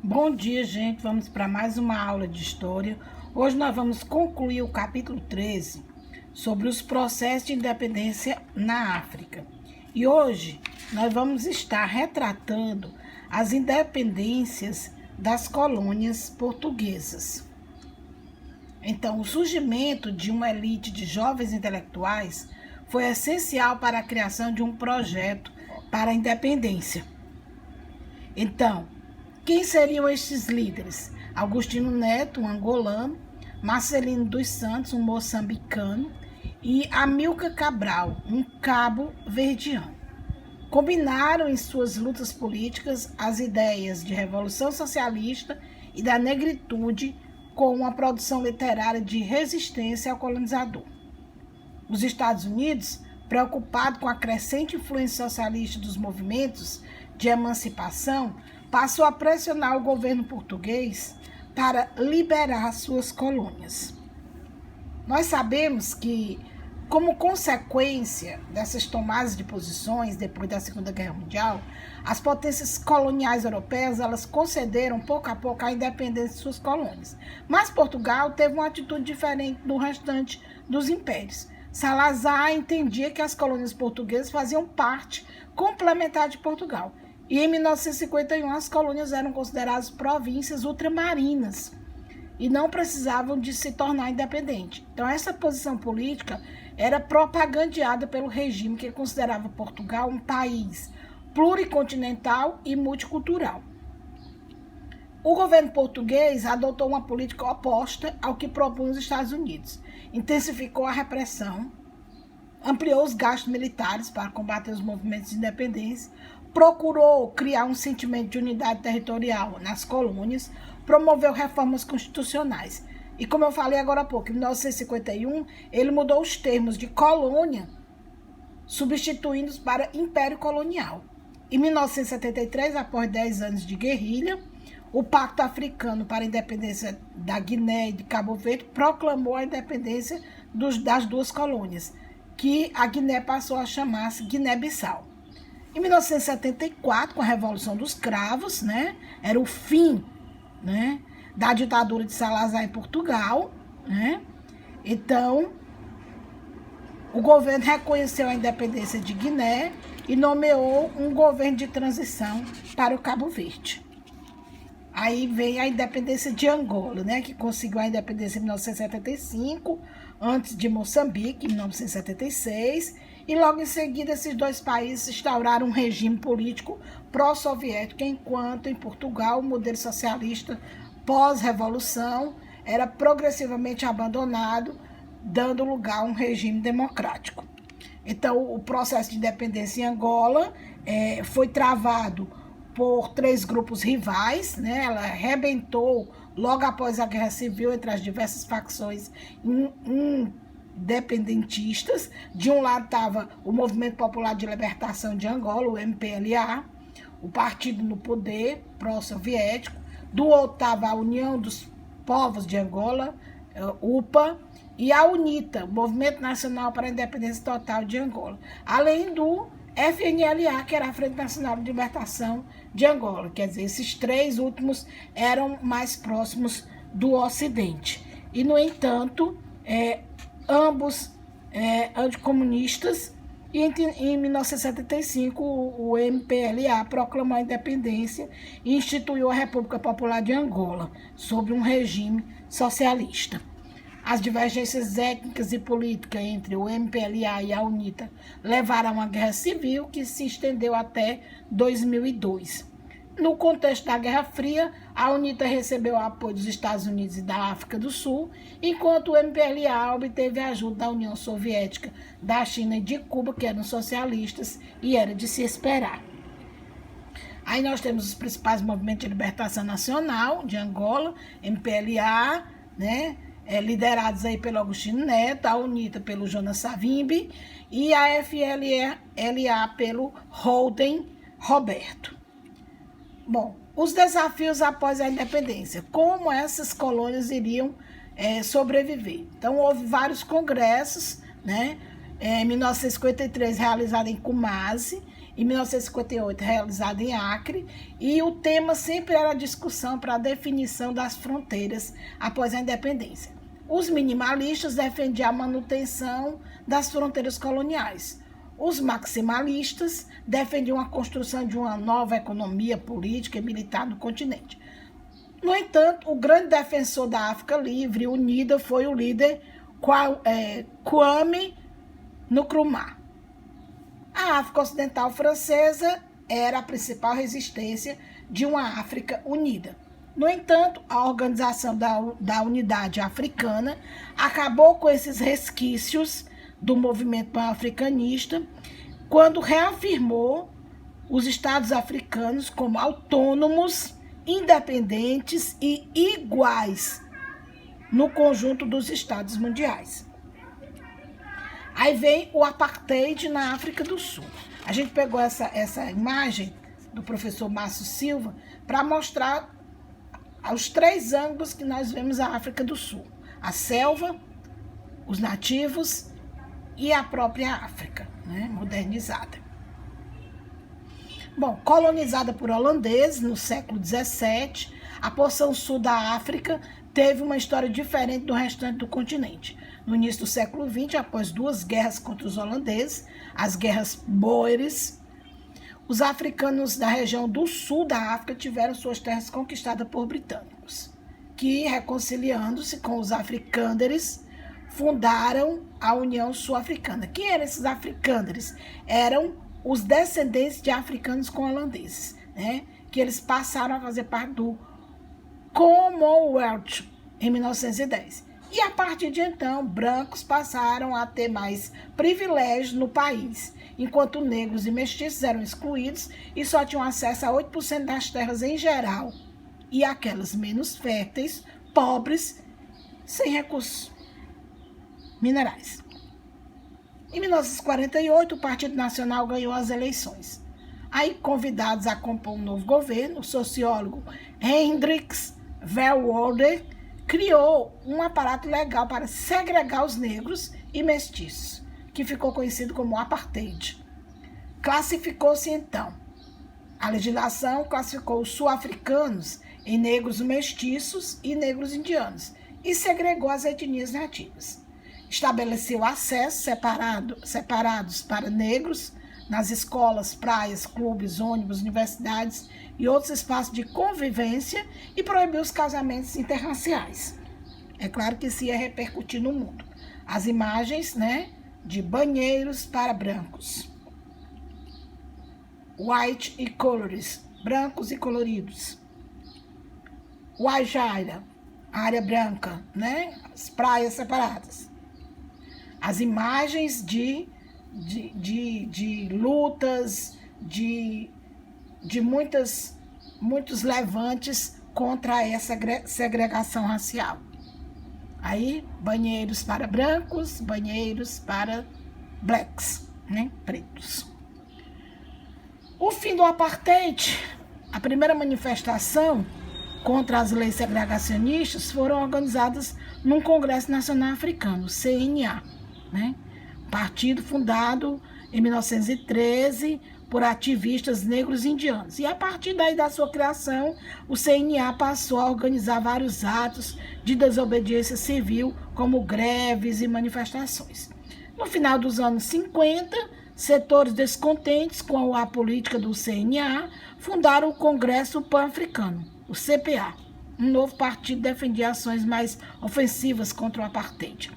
Bom dia, gente. Vamos para mais uma aula de história. Hoje nós vamos concluir o capítulo 13 sobre os processos de independência na África. E hoje nós vamos estar retratando as independências das colônias portuguesas. Então, o surgimento de uma elite de jovens intelectuais foi essencial para a criação de um projeto para a independência. Então, quem seriam estes líderes? Agostinho Neto, um angolano, Marcelino dos Santos, um moçambicano, e Amílcar Cabral, um cabo-verdiano. Combinaram em suas lutas políticas as ideias de revolução socialista e da negritude com uma produção literária de resistência ao colonizador. Os Estados Unidos, preocupado com a crescente influência socialista dos movimentos de emancipação, passou a pressionar o governo português para liberar suas colônias. Nós sabemos que, como consequência dessas tomadas de posições depois da Segunda Guerra Mundial, as potências coloniais europeias elas concederam pouco a pouco a independência de suas colônias. Mas Portugal teve uma atitude diferente do restante dos impérios. Salazar entendia que as colônias portuguesas faziam parte complementar de Portugal. E em 1951 as colônias eram consideradas províncias ultramarinas e não precisavam de se tornar independentes. Então essa posição política era propagandeada pelo regime que considerava Portugal um país pluricontinental e multicultural. O governo português adotou uma política oposta ao que propunham os Estados Unidos. Intensificou a repressão, ampliou os gastos militares para combater os movimentos de independência, procurou criar um sentimento de unidade territorial nas colônias, promoveu reformas constitucionais. E como eu falei agora há pouco, em 1951, ele mudou os termos de colônia, substituindo-os para império colonial. Em 1973, após 10 anos de guerrilha, o Pacto Africano para a Independência da Guiné e de Cabo Verde proclamou a independência das duas colônias, que a Guiné passou a chamar-se Guiné-Bissau. Em 1974, com a Revolução dos Cravos, era o fim, da ditadura de Salazar em Portugal, Então, o governo reconheceu a independência de Guiné e nomeou um governo de transição para o Cabo Verde. Aí vem a independência de Angola, que conseguiu a independência em 1975, antes de Moçambique, em 1976, e logo em seguida esses dois países instauraram um regime político pró-soviético, enquanto em Portugal o modelo socialista pós-revolução era progressivamente abandonado, dando lugar a um regime democrático. Então, o processo de independência em Angola foi travado por 3 grupos rivais, Ela arrebentou logo após a Guerra Civil entre as diversas facções independentistas. De um lado estava o Movimento Popular de Libertação de Angola, o MPLA, o partido no poder pró-soviético. Do outro estava a União dos Povos de Angola, UPA, e a UNITA, Movimento Nacional para a Independência Total de Angola, além do FNLA, que era a Frente Nacional de Libertação de Angola. Quer dizer, esses 3 últimos eram mais próximos do Ocidente. E, no entanto, ambos anticomunistas, e em 1975 o MPLA proclamou a independência e instituiu a República Popular de Angola, sob um regime socialista. As divergências étnicas e políticas entre o MPLA e a UNITA levaram a uma guerra civil que se estendeu até 2002. No contexto da Guerra Fria, a UNITA recebeu o apoio dos Estados Unidos e da África do Sul, enquanto o MPLA obteve a ajuda da União Soviética, da China e de Cuba, que eram socialistas, e era de se esperar. Aí nós temos os principais movimentos de libertação nacional de Angola, MPLA, liderados aí pelo Agostinho Neto, a UNITA pelo Jonas Savimbi e a FLA pelo Holden Roberto. Bom, os desafios após a independência, como essas colônias iriam sobreviver. Então, houve vários congressos, em 1953 realizado em Kumasi, em 1958, realizada em Acre, e o tema sempre era a discussão para a definição das fronteiras após a independência. Os minimalistas defendiam a manutenção das fronteiras coloniais. Os maximalistas defendiam a construção de uma nova economia política e militar no continente. No entanto, o grande defensor da África livre e unida foi o líder Kwame Nkrumah. A África Ocidental Francesa era a principal resistência de uma África unida. No entanto, a Organização da Unidade Africana acabou com esses resquícios do movimento pan-africanista quando reafirmou os Estados africanos como autônomos, independentes e iguais no conjunto dos Estados mundiais. Aí vem o apartheid na África do Sul. A gente pegou essa imagem do professor Márcio Silva para mostrar os 3 ângulos que nós vemos a África do Sul: a selva, os nativos e a própria África, né, modernizada. Bom, colonizada por holandeses no século XVII, a porção sul da África teve uma história diferente do restante do continente. No início do século XX, após 2 guerras contra os holandeses, as guerras Boeres, os africanos da região do sul da África tiveram suas terras conquistadas por britânicos, que, reconciliando-se com os africânderes, fundaram a União Sul-Africana. Quem eram esses africânderes? Eram os descendentes de africanos com holandeses, né? Que eles passaram a fazer parte do Commonwealth em 1910. E a partir de então, brancos passaram a ter mais privilégios no país, enquanto negros e mestiços eram excluídos e só tinham acesso a 8% das terras em geral, e aquelas menos férteis, pobres, sem recursos minerais. Em 1948, o Partido Nacional ganhou as eleições. Aí, convidados a compor um novo governo, o sociólogo Hendrik Verwoerd criou um aparato legal para segregar os negros e mestiços, que ficou conhecido como apartheid. Classificou-se então. A legislação classificou os sul-africanos em negros mestiços e negros indianos e segregou as etnias nativas. Estabeleceu acessos separados para negros nas escolas, praias, clubes, ônibus, universidades e outros espaços de convivência e proibiu os casamentos interraciais. É claro que isso ia repercutir no mundo. As imagens, né, de banheiros para brancos. White e colors, brancos e coloridos. Wajaira, área branca, né, as praias separadas. As imagens de lutas, de muitos levantes contra essa segregação racial. Aí, banheiros para brancos, banheiros para blacks, né, pretos. O fim do apartheid, a primeira manifestação contra as leis segregacionistas foram organizadas num Congresso Nacional Africano, CNA, né? Partido fundado em 1913 por ativistas negros e indianos. E a partir daí da sua criação, o CNA passou a organizar vários atos de desobediência civil, como greves e manifestações. No final dos anos 50, setores descontentes com a política do CNA fundaram o Congresso Pan-Africano, o CPA. Um novo partido defendia ações mais ofensivas contra o apartheid.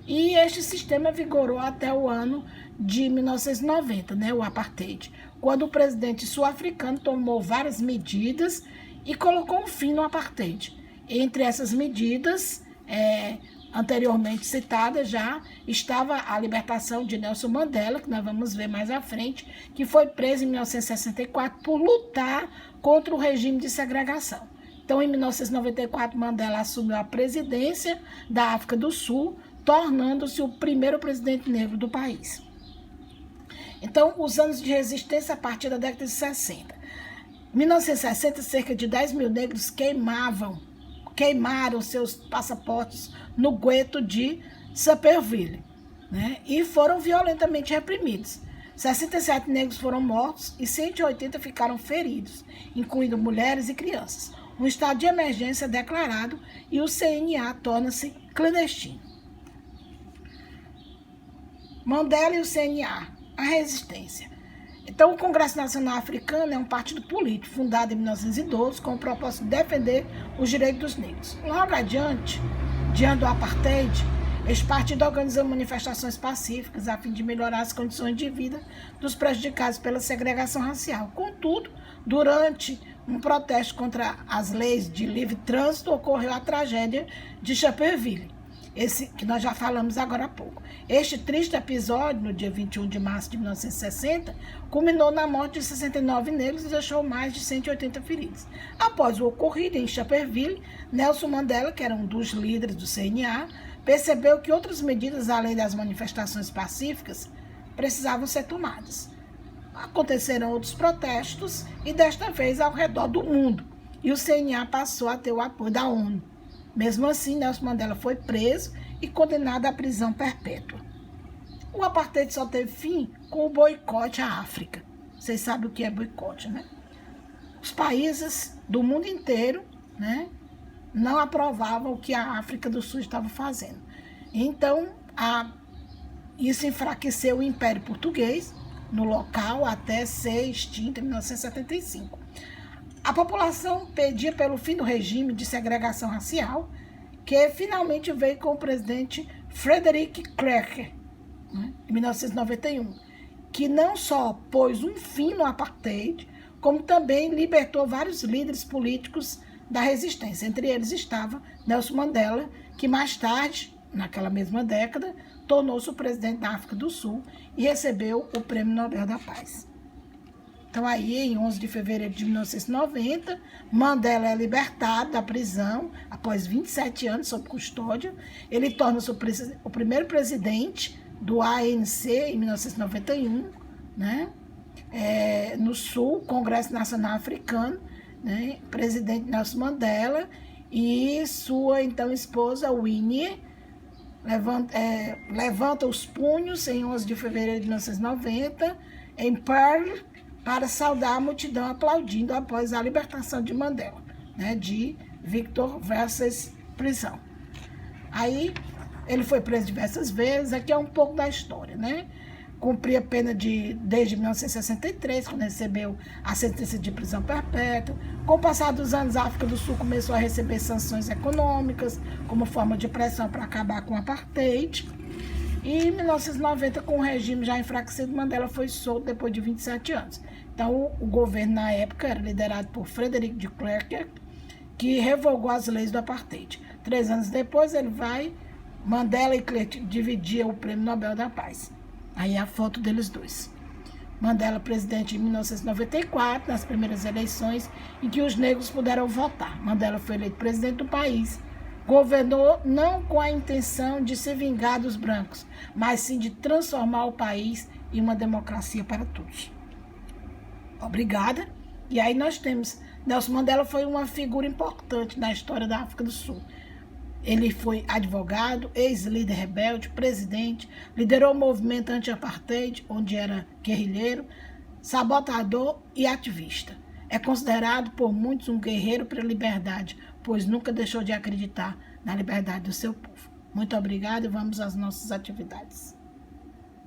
E este sistema vigorou até o ano de 1990, né, o apartheid, quando o presidente sul-africano tomou várias medidas e colocou um fim no apartheid. Entre essas medidas, anteriormente citadas já, estava a libertação de Nelson Mandela, que nós vamos ver mais à frente, que foi preso em 1964 por lutar contra o regime de segregação. Então, em 1994, Mandela assumiu a presidência da África do Sul, tornando-se o primeiro presidente negro do país. Então, os anos de resistência a partir da década de 60. Em 1960, cerca de 10 mil negros queimaram seus passaportes no gueto de Sapperville, né? E foram violentamente reprimidos. 67 negros foram mortos e 180 ficaram feridos, incluindo mulheres e crianças. Um estado de emergência é declarado e o CNA torna-se clandestino. Mandela e o CNA, a resistência. Então, o Congresso Nacional Africano é um partido político fundado em 1912 com o propósito de defender os direitos dos negros. Logo adiante, diante do apartheid, este partido organizou manifestações pacíficas a fim de melhorar as condições de vida dos prejudicados pela segregação racial. Contudo, durante um protesto contra as leis de livre trânsito, ocorreu a tragédia de Sharpeville, esse que nós já falamos agora há pouco. Este triste episódio, no dia 21 de março de 1960, culminou na morte de 69 negros e deixou mais de 180 feridos. Após o ocorrido em Sharpeville, Nelson Mandela, que era um dos líderes do CNA, percebeu que outras medidas, além das manifestações pacíficas, precisavam ser tomadas. Aconteceram outros protestos, e desta vez ao redor do mundo, e o CNA passou a ter o apoio da ONU. Mesmo assim, Nelson Mandela foi preso e condenado à prisão perpétua. O apartheid só teve fim com o boicote à África. Vocês sabem o que é boicote, né? Os países do mundo inteiro, né, não aprovavam o que a África do Sul estava fazendo. Então, isso enfraqueceu o Império Português no local até ser extinto em 1975. A população pedia pelo fim do regime de segregação racial, que finalmente veio com o presidente Frederick Klerk, né, em 1991, que não só pôs um fim no apartheid, como também libertou vários líderes políticos da resistência. Entre eles estava Nelson Mandela, que mais tarde, naquela mesma década, tornou-se o presidente da África do Sul e recebeu o Prêmio Nobel da Paz. Então aí, em 11 de fevereiro de 1990, Mandela é libertado da prisão após 27 anos sob custódia. Ele torna-se o primeiro presidente do ANC em 1991, né? No Sul, Congresso Nacional Africano, né? Presidente Nelson Mandela e sua então esposa Winnie levanta os punhos em 11 de fevereiro de 1990 em Pearl para saudar a multidão aplaudindo após a libertação de Mandela, né, de Victor versus prisão. Aí ele foi preso diversas vezes. Aqui é um pouco da história, né? Cumpria pena desde 1963, quando recebeu a sentença de prisão perpétua. Com o passar dos anos, a África do Sul começou a receber sanções econômicas como forma de pressão para acabar com o apartheid. E em 1990, com o regime já enfraquecido, Mandela foi solto depois de 27 anos. Então, o governo na época era liderado por Frederick de Klerk, que revogou as leis do apartheid. 3 anos depois, Mandela e Klerk dividiam o Prêmio Nobel da Paz. Aí a foto deles dois. Mandela, presidente em 1994, nas primeiras eleições em que os negros puderam votar. Mandela foi eleito presidente do país. Governou não com a intenção de se vingar dos brancos, mas sim de transformar o país em uma democracia para todos. Obrigada. E aí nós temos, Nelson Mandela foi uma figura importante na história da África do Sul. Ele foi advogado, ex-líder rebelde, presidente, liderou o movimento anti-apartheid, onde era guerrilheiro, sabotador e ativista. É considerado por muitos um guerreiro pela liberdade, pois nunca deixou de acreditar na liberdade do seu povo. Muito obrigada e vamos às nossas atividades.